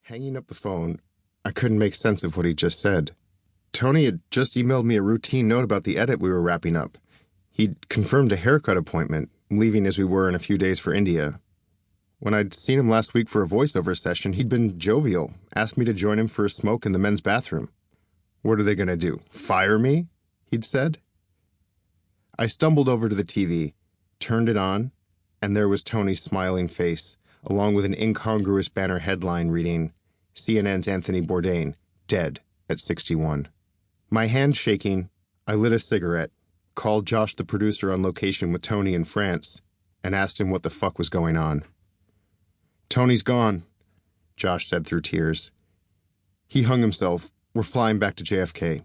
Hanging up the phone, I couldn't make sense of what he just said. Tony had just emailed me a routine note about the edit we were wrapping up. He'd confirmed a haircut appointment, leaving as we were in a few days for India. When I'd seen him last week for a voiceover session, he'd been jovial, asked me to join him for a smoke in the men's bathroom. "What are they going to do, fire me?" he'd said. I stumbled over to the TV, turned it on, and there was Tony's smiling face, along with an incongruous banner headline reading, CNN's Anthony Bourdain, dead at 61. My hand shaking, I lit a cigarette, called Josh the producer on location with Tony in France, and asked him what the fuck was going on. "Tony's gone," Josh said through tears. "He hung himself. We're flying back to JFK."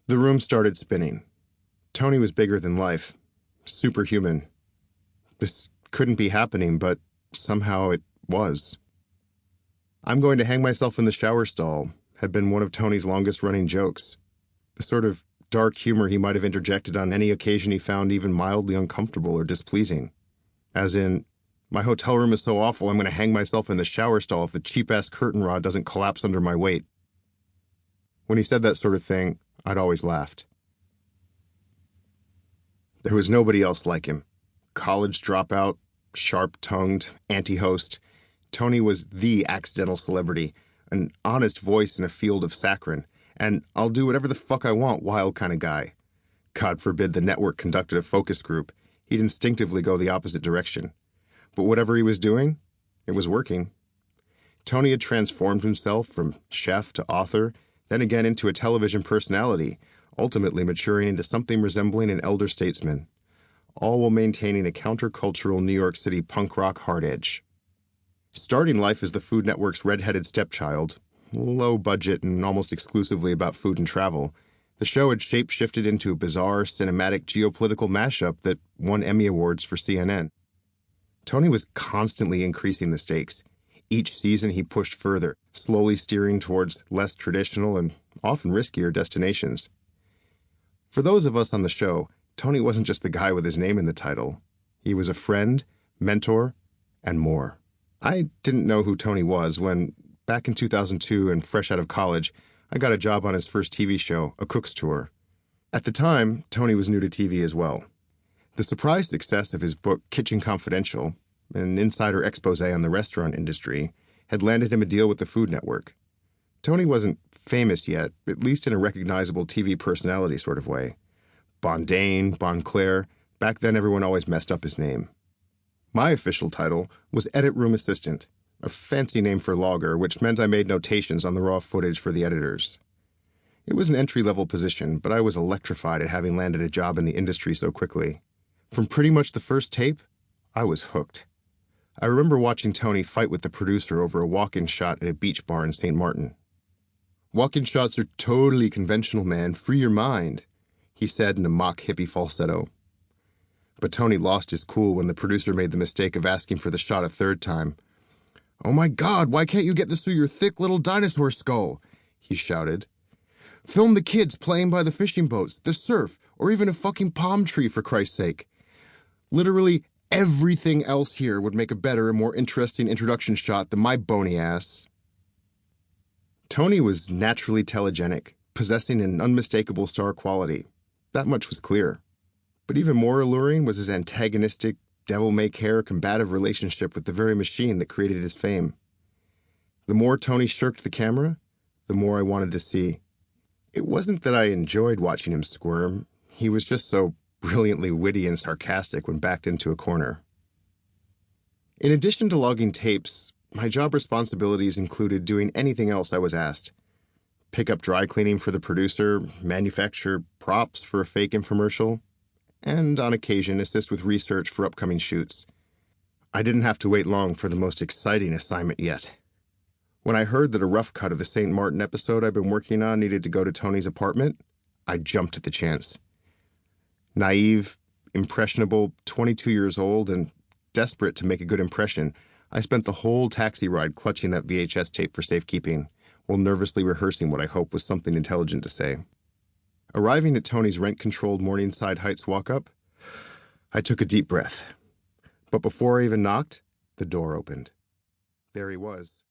The room started spinning. Tony was bigger than life, superhuman. This couldn't be happening, but somehow it was. "I'm going to hang myself in the shower stall" had been one of Tony's longest-running jokes. The sort of dark humor he might have interjected on any occasion he found even mildly uncomfortable or displeasing. As in, "My hotel room is so awful I'm going to hang myself in the shower stall if the cheap-ass curtain rod doesn't collapse under my weight." When he said that sort of thing, I'd always laughed. There was nobody else like him. College dropout, sharp-tongued, anti-host. Tony was the accidental celebrity, an honest voice in a field of saccharine, and I'll do whatever the fuck I want wild kind of guy. God forbid the network conducted a focus group. He'd instinctively go the opposite direction. But whatever he was doing, it was working. Tony had transformed himself from chef to author, then again into a television personality, ultimately maturing into something resembling an elder statesman, all while maintaining a countercultural New York City punk rock hard edge. Starting life as the Food Network's red-headed stepchild, low budget and almost exclusively about food and travel, the show had shape-shifted into a bizarre, cinematic, geopolitical mashup that won Emmy Awards for CNN. Tony was constantly increasing the stakes. Each season he pushed further, slowly steering towards less traditional and often riskier destinations. For those of us on the show, Tony wasn't just the guy with his name in the title. He was a friend, mentor, and more. I didn't know who Tony was when, back in 2002 and fresh out of college, I got a job on his first TV show, A Cook's Tour. At the time, Tony was new to TV as well. The surprise success of his book, Kitchen Confidential, an insider expose on the restaurant industry, had landed him a deal with the Food Network. Tony wasn't famous yet, at least in a recognizable TV personality sort of way. Bourdain, Bonclair, back then everyone always messed up his name. My official title was Edit Room Assistant, a fancy name for logger, which meant I made notations on the raw footage for the editors. It was an entry-level position, but I was electrified at having landed a job in the industry so quickly. From pretty much the first tape, I was hooked. I remember watching Tony fight with the producer over a walk-in shot at a beach bar in St. Martin. "Walk-in shots are totally conventional, man. Free your mind," he said in a mock hippie falsetto. But Tony lost his cool when the producer made the mistake of asking for the shot a third time. "Oh my God, why can't you get this through your thick little dinosaur skull?" he shouted. "Film the kids playing by the fishing boats, the surf, or even a fucking palm tree, for Christ's sake. Literally everything else here would make a better and more interesting introduction shot than my bony ass." Tony was naturally telegenic, possessing an unmistakable star quality. That much was clear. But even more alluring was his antagonistic, devil-may-care, combative relationship with the very machine that created his fame. The more Tony shirked the camera, the more I wanted to see. It wasn't that I enjoyed watching him squirm. He was just so brilliantly witty and sarcastic when backed into a corner. In addition to logging tapes, my job responsibilities included doing anything else I was asked. Pick up dry cleaning for the producer, manufacture props for a fake infomercial, and on occasion assist with research for upcoming shoots. I didn't have to wait long for the most exciting assignment yet. When I heard that a rough cut of the St. Martin episode I'd been working on needed to go to Tony's apartment, I jumped at the chance. Naive, impressionable, 22 years old, and desperate to make a good impression, I spent the whole taxi ride clutching that VHS tape for safekeeping, while nervously rehearsing what I hoped was something intelligent to say. Arriving at Tony's rent-controlled Morningside Heights walk-up, I took a deep breath. But before I even knocked, the door opened. There he was,